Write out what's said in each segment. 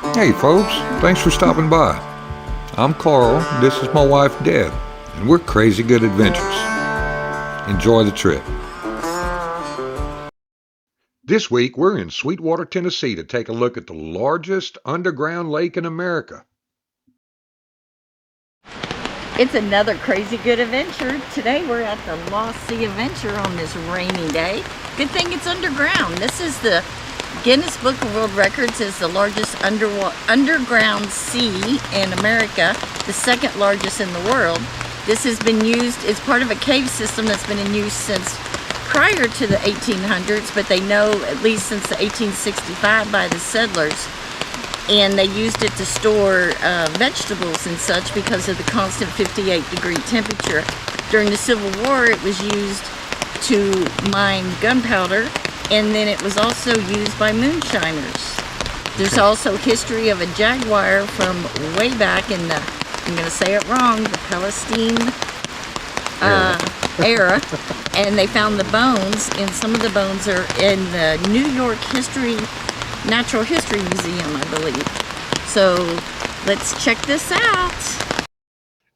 Hey folks, thanks for stopping by. I'm Carl, this is my wife Deb, and we're Crazy Good Adventures. Enjoy the trip. This week we're in Sweetwater, Tennessee to take a look at the largest underground lake in America. It's another Crazy Good Adventure. Today we're at the Lost Sea Adventure on this rainy day. Good thing it's underground. This is the Guinness Book of World Records is the largest underground sea in America, the second largest in the world. This has been used, it's part of a cave system that's been in use since prior to the 1800s, but they know at least since the 1865 by the settlers. And they used it to store vegetables and such because of the constant 58-degree temperature. During the Civil War, it was used to mine gunpowder, and then it was also used by moonshiners. There's also history of a jaguar from way back in the, I'm going to say it wrong, the Palestine era. And they found the bones, and some of the bones are in the New York Natural History Museum, I believe. So let's check this out.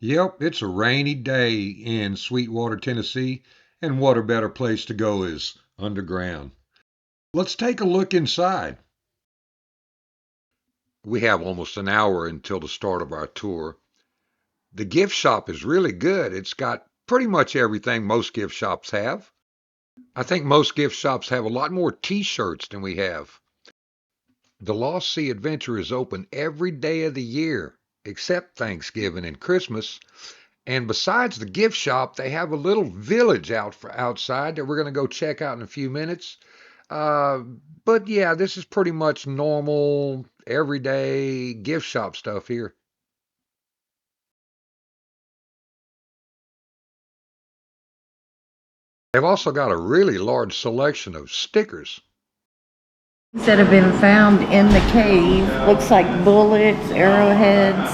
Yep, it's a rainy day in Sweetwater, Tennessee, and what a better place to go is underground. Let's take a look inside. We have almost an hour until the start of our tour. The gift shop is really good. It's got pretty much everything most gift shops have. I think most gift shops have a lot more t-shirts than we have. The Lost Sea Adventure is open every day of the year, except Thanksgiving and Christmas. And besides the gift shop, they have a little village outside that we're going to go check out in a few minutes. But yeah, this is pretty much normal, everyday gift shop stuff here. They've also got a really large selection of stickers. That have been found in the cave. Looks like bullets, arrowheads.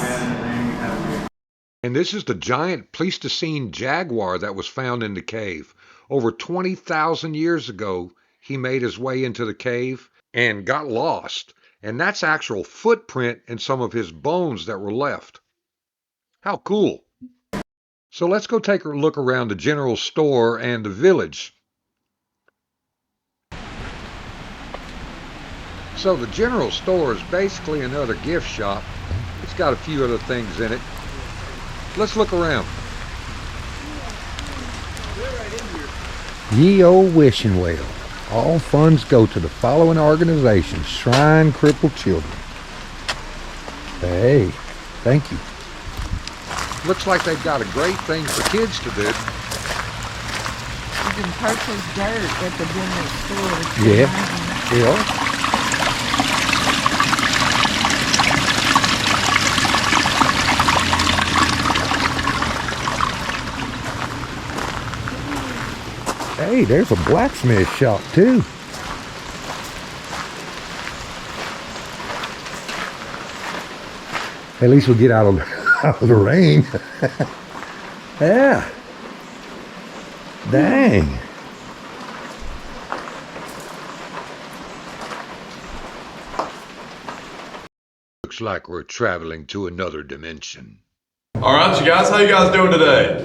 And this is the giant Pleistocene jaguar that was found in the cave. Over 20,000 years ago, he made his way into the cave and got lost. And that's actual footprint and some of his bones that were left. How cool. So let's go take a look around the general store and the village. So the general store is basically another gift shop. It's got a few other things in it. Let's look around. Ye Old Wishing Well. All funds go to the following organizations: Shrine Crippled Children. Hey, thank you. Looks like they've got a great thing for kids to do. You can purchase dirt at the general store. Yeah. Hey, there's a blacksmith shop too. At least we'll get out of the rain. Yeah. Dang. Looks like we're traveling to another dimension. All right, you guys, how you guys doing today?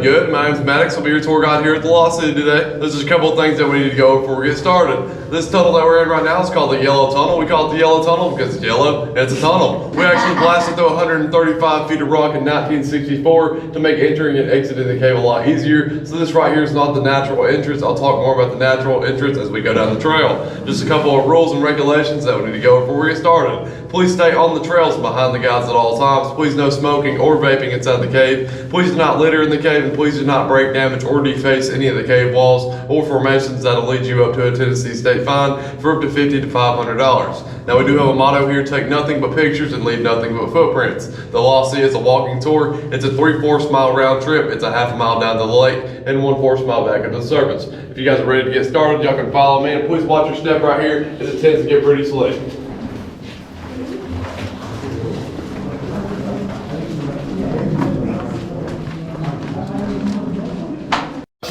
Good. My name's Maddox. I'll be your tour guide here at the Lost City today. There's just a couple of things that we need to go over before we get started. This tunnel that we're in right now is called the Yellow Tunnel. We call it the Yellow Tunnel because it's yellow and it's a tunnel. We actually blasted through 135 feet of rock in 1964 to make entering and exiting the cave a lot easier. So this right here is not the natural entrance. I'll talk more about the natural entrance as we go down the trail. Just a couple of rules and regulations that we need to go over before we get started. Please stay on the trails behind the guides at all times. Please no smoking or vaping inside the cave. Please do not litter in the cave, and please do not break, damage, or deface any of the cave walls or formations that'll lead you up to a Tennessee state fine for up to $50 to $500. Now we do have a motto here: take nothing but pictures and leave nothing but footprints. The Lost Sea is a walking tour. It's a 3/4 mile round trip. It's a half a mile down to the lake and 1/4 mile back into the surface. If you guys are ready to get started, y'all can follow me, and please watch your step right here as it tends to get pretty slick.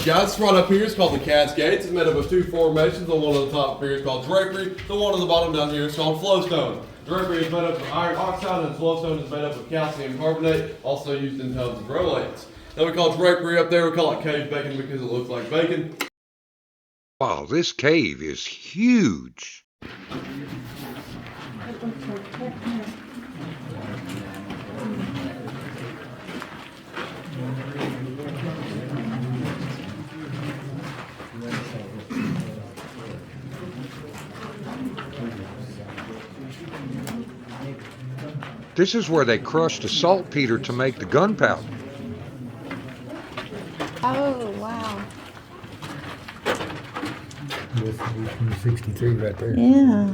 Guys, right up here is called the Cascades. It's made up of two formations. The one on the top up here is called drapery. The one on the bottom down here is called flowstone. Drapery is made up of iron oxide and slowstone is made up of calcium carbonate, also used in tubs of rollates. Then we call drapery up there, we call it cave bacon because it looks like bacon. Wow, this cave is huge. This is where they crushed the saltpeter to make the gunpowder. Oh, wow. This is 63 right there. Yeah.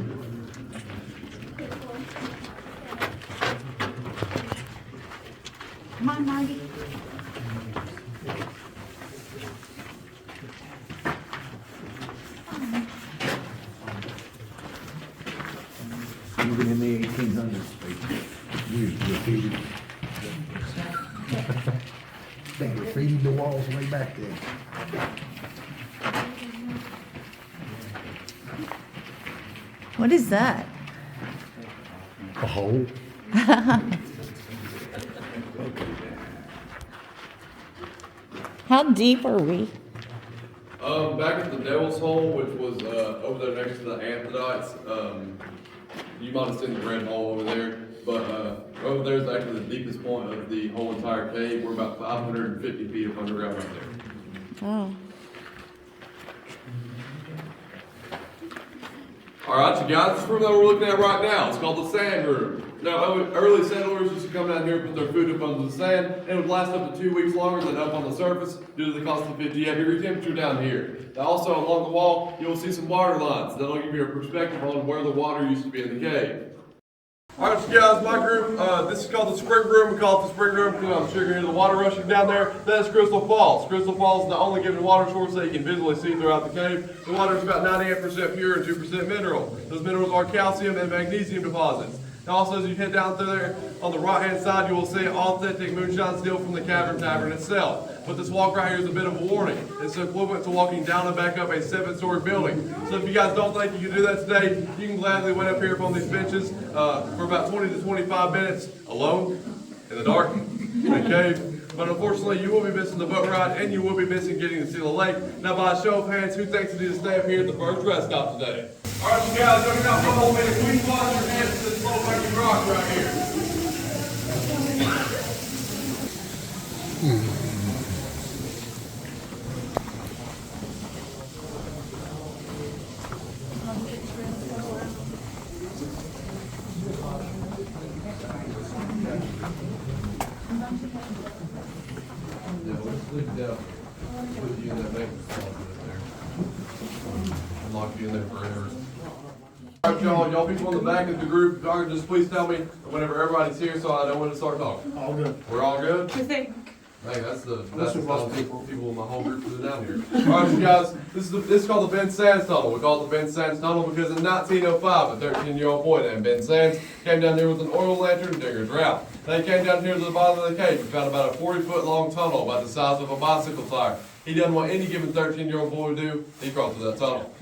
Come on, Marty. Even in the 1800s, they used graffiti. They graffitied the walls way back then. What is that? A hole. How deep are we? Back at the Devil's Hole, which was over there next to the Amphidites, you might have seen the red hole over there, but over there is actually the deepest point of the whole entire cave. We're about 550 feet up underground right there. Oh. Alright, you guys, this room that we're looking at right now, it's called the sand room. Now, early settlers used to come down here and put their food up under the sand, and it would last up to 2 weeks longer than up on the surface due to the constant 58-degree temperature down here. Now, also along the wall, you'll see some water lines. That'll give you a perspective on where the water used to be in the cave. Alright, so guys, my group, this is called the spring room. We call it the spring room because I'm sure you can hear the water rushing down there. That is Crystal Falls. Crystal Falls is the only given water source that you can visually see throughout the cave. The water is about 98% pure and 2% mineral. Those minerals are calcium and magnesium deposits. Now also as you head down through there, on the right hand side you will see authentic moonshine still from the Cavern Tavern itself. But this walk right here is a bit of a warning. It's equivalent to walking down and back up a 7-story building. So if you guys don't think you can do that today, you can gladly wait up here on these benches for about 20 to 25 minutes alone in the dark in a cave. But unfortunately you will be missing the boat ride and you will be missing getting to see the lake. Now by a show of hands, who thinks you need to stay up here at the first rest stop today? Alright, you guys, you got one whole minute. Please wash your hands to this little fucking rock right here. Put you in that maintenance closet up there. And lock you in there forever. Alright, y'all people in the back of the group, y'all just please tell me whenever everybody's here so I know when to start talking. All good. We're all good? Hey, that's the people in my whole group that are down here. Alright, you guys, this is called the Ben Sands Tunnel. We call it the Ben Sands Tunnel because in 1905, a 13-year-old boy named Ben Sands came down here with an oil lantern during a drought. They came down here to the bottom of the cave and found about a 40-foot long tunnel about the size of a bicycle tire. He done what any given 13-year-old boy would do. He crawled through that tunnel.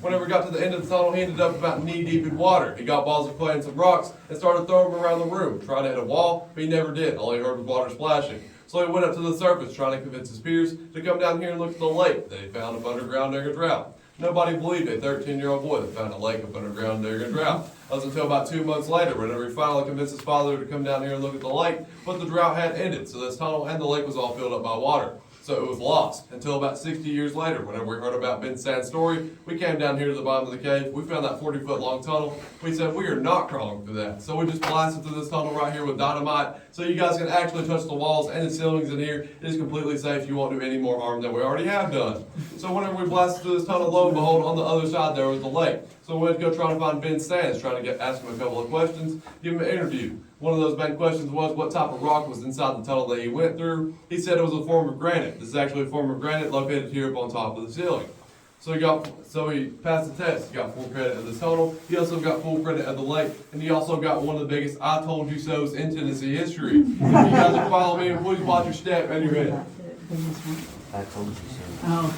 Whenever he got to the end of the tunnel, he ended up about knee-deep in water. He got balls of clay and some rocks and started throwing them around the room. Tried to hit a wall, but he never did. All he heard was water splashing. So he went up to the surface trying to convince his peers to come down here and look at the lake that he found up underground during a drought. Nobody believed a 13-year-old boy that found a lake up underground during a drought. That was until about 2 months later, whenever he finally convinced his father to come down here and look at the lake, but the drought had ended, so this tunnel and the lake was all filled up by water. So it was lost until about 60 years later. Whenever we heard about Ben Sand's story, we came down here to the bottom of the cave. We found that 40-foot long tunnel. We said, we are not crawling through that. So we just blasted through this tunnel right here with dynamite so you guys can actually touch the walls and the ceilings in here. It is completely safe. You won't do any more harm than we already have done. So whenever we blasted through this tunnel, lo and behold, on the other side there was the lake. So we went to go try to find Ben Sands, trying to ask him a couple of questions, give him an interview. One of those main questions was what type of rock was inside the tunnel that he went through. He said it was a form of granite. This is actually a form of granite located here up on top of the ceiling. So he passed the test. He got full credit of this tunnel. He also got full credit of the lake, and he also got one of the biggest "I told you so's" in Tennessee history. If you guys will follow me, and please watch your step and your head. I told you so. Oh.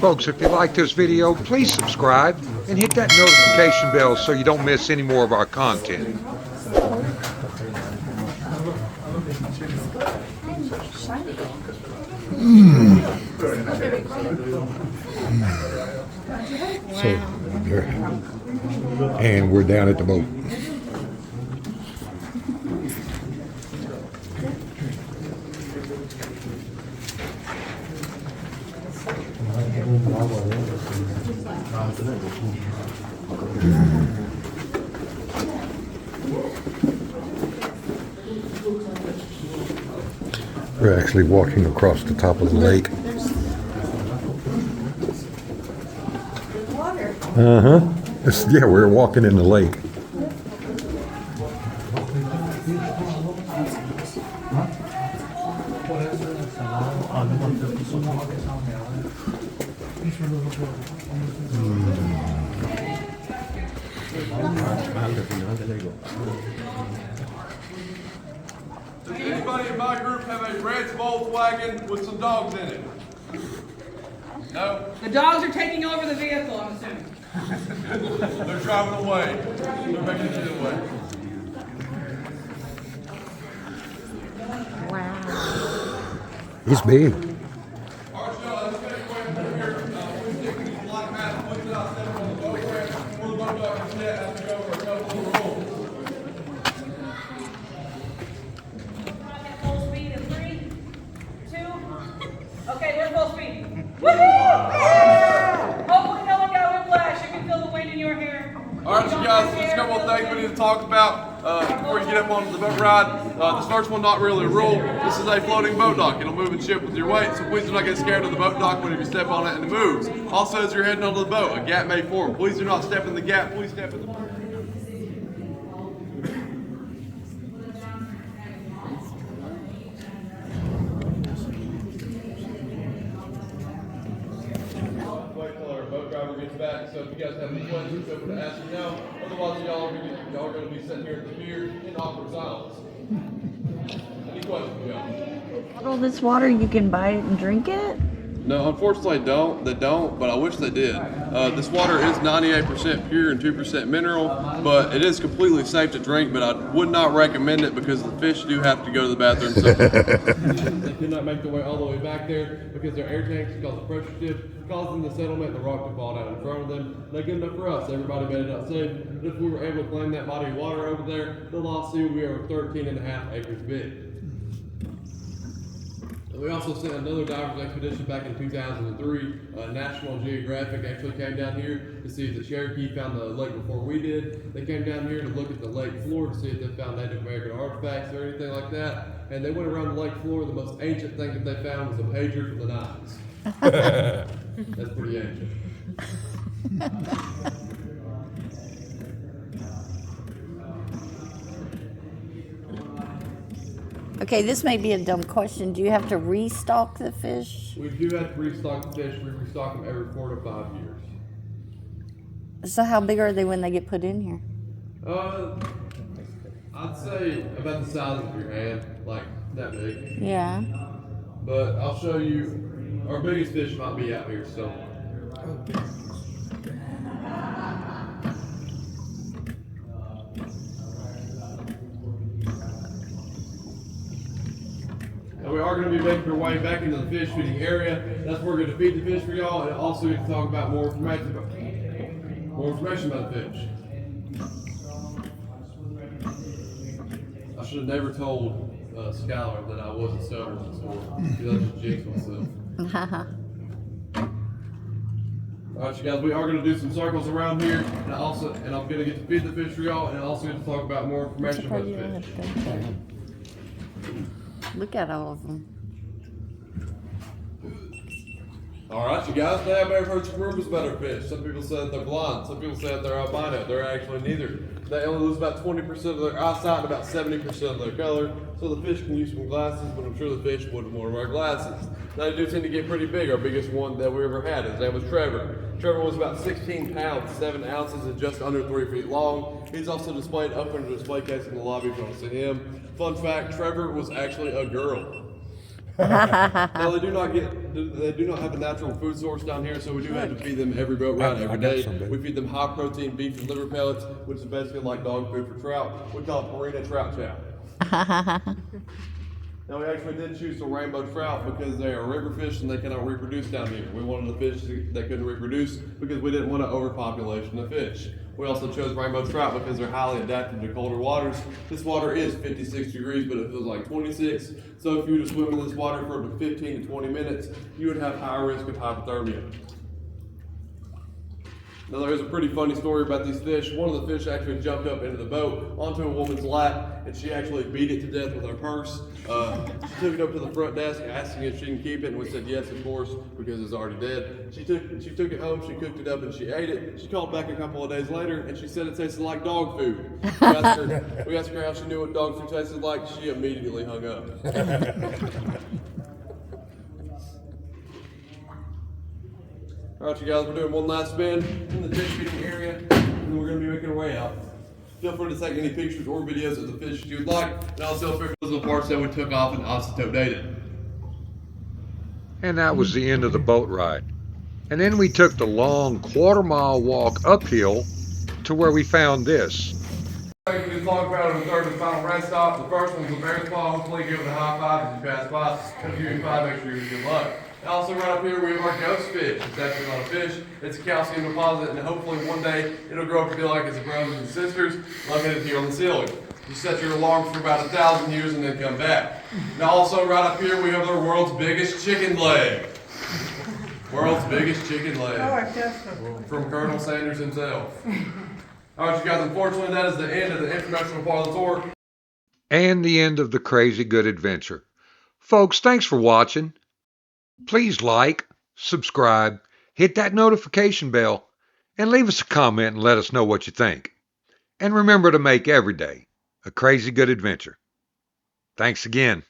Folks, if you like this video, please subscribe and hit that notification bell so you don't miss any more of our content. So, and we're down at the boat. We're actually walking across the top of the lake. Yeah, we're walking in the lake. Does anybody in my group have a red Volkswagen with some dogs in it? No? The dogs are taking over the vehicle, I'm assuming. They're driving away. They're making it away. Wow. It's big. All right, y'all, let's get away from here. Please stick with these black mats. Please do not step on the boat ramp or the boat dock and set as we go over a couple of rules. At full speed in 3, 2. Okay, we're full speed. Woohoo! Hopefully no one got whiplash. You can feel the wind in your hair. All right, you guys, there's a couple of things we need to talk about before you get up onto the boat ride. This first one, not really a rule. This is a floating boat dock. It'll move and shift with your weight, so please do not get scared of the boat dock whenever you step on it and it moves. Also, as you're heading onto the boat, a gap may form. Please do not step in the gap. Please step in the boat. Wait till our boat driver gets back. So if you guys have any questions, feel free to ask me now. Otherwise, y'all are going to be sitting here at the pier in awkward silence. Any questions, y'all? All this water, you can buy it and drink it? No, unfortunately, they don't, but I wish they did. This water is 98% pure and 2% mineral, but it is completely safe to drink, but I would not recommend it because the fish do have to go to the bathroom. So they could not make their way all the way back there because their air tanks cause a pressure shift, causing the settlement and the rock to fall down in front of them. Not good enough for us. Everybody made it out safe. But if we were able to claim that body of water over there, the lawsuit, we are 13.5 acres big. We also sent another divers expedition back in 2003. National Geographic actually came down here to see if the Cherokee found the lake before we did. They came down here to look at the lake floor to see if they found Native American artifacts or anything like that. And they went around the lake floor. The most ancient thing that they found was a pager from the 90s. That's pretty ancient. Okay, this may be a dumb question. Do you have to restock the fish? We do have to restock the fish. We restock them every 4 to 5 years. So how big are they when they get put in here? I'd say about the size of your hand, like that big. Yeah. But I'll show you. Our biggest fish might be out here somewhere. And we are going to be making our way back into the fish feeding area. That's where we're going to feed the fish for y'all, and also we can talk about more information about the fish. I should have never told Skylar that I wasn't stubborn before. Because I just jinxed myself. Alright, you guys, we are going to do some circles around here, and I'm going to get to feed the fish for y'all, and I also get to talk about more information about the fish. Look at all of them. Alright, you guys, now I may have heard some rumors about our fish. Some people say that they're blind, some people say that they're albino. They're actually neither. They only lose about 20% of their eyesight and about 70% of their color, so the fish can use some glasses, but I'm sure the fish wouldn't want to wear glasses. Now, they do tend to get pretty big. Our biggest one that we ever had, his name was Trevor. Trevor was about 16 pounds, 7 ounces, and just under 3 feet long. He's also displayed up in the display case in the lobby if you want to see him. Fun fact, Trevor was actually a girl. Now they do not have a natural food source down here, so we do have to feed them every boat ride every day. We feed them high protein beef and liver pellets, which is basically like dog food for trout. We call it marina trout chow. Now we actually did choose the rainbow trout because they are river fish and they cannot reproduce down here. We wanted the fish that couldn't reproduce because we didn't want an overpopulation of fish. We also chose rainbow trout because they're highly adapted to colder waters. This water is 56 degrees, but it feels like 26. So if you were to swim in this water for up to 15 to 20 minutes, you would have higher risk of hypothermia. Now there is a pretty funny story about these fish. One of the fish actually jumped up into the boat onto a woman's lap, and she actually beat it to death with her purse. She took it up to the front desk asking if she can keep it, and we said yes, of course, because it's already dead. She took it home, she cooked it up, and she ate it. She called back a couple of days later, and she said it tasted like dog food. We asked her how she knew what dog food tasted like. She immediately hung up. All right, you guys, we're doing one last spin in the fish feeding area, and then we're going to be making our way out. Feel free to take any pictures or videos of the fish you would like, and also feel free to the parts that we took off and isotope dated. And that was the end of the boat ride. And then we took the long quarter-mile walk uphill to where we found this. Taking this log paddle to the third and final rest stop. The first one's a bear claw. Hopefully give it a high five as you pass by. If you give 5, make sure you're good luck. And also right up here we have our ghost fish. It's actually not a fish. It's a calcium deposit, and hopefully one day it'll grow up to be like its brothers and sisters located here on the ceiling. You set your alarm for about 1,000 years and then come back. Now also right up here we have the world's biggest chicken leg. World's biggest chicken leg. From Colonel Sanders himself. All right, you guys, unfortunately, that is the end of the informational part of the tour. And the end of the crazy good adventure. Folks, thanks for watching. Please like, subscribe, hit that notification bell, and leave us a comment and let us know what you think. And remember to make every day a crazy good adventure. Thanks again.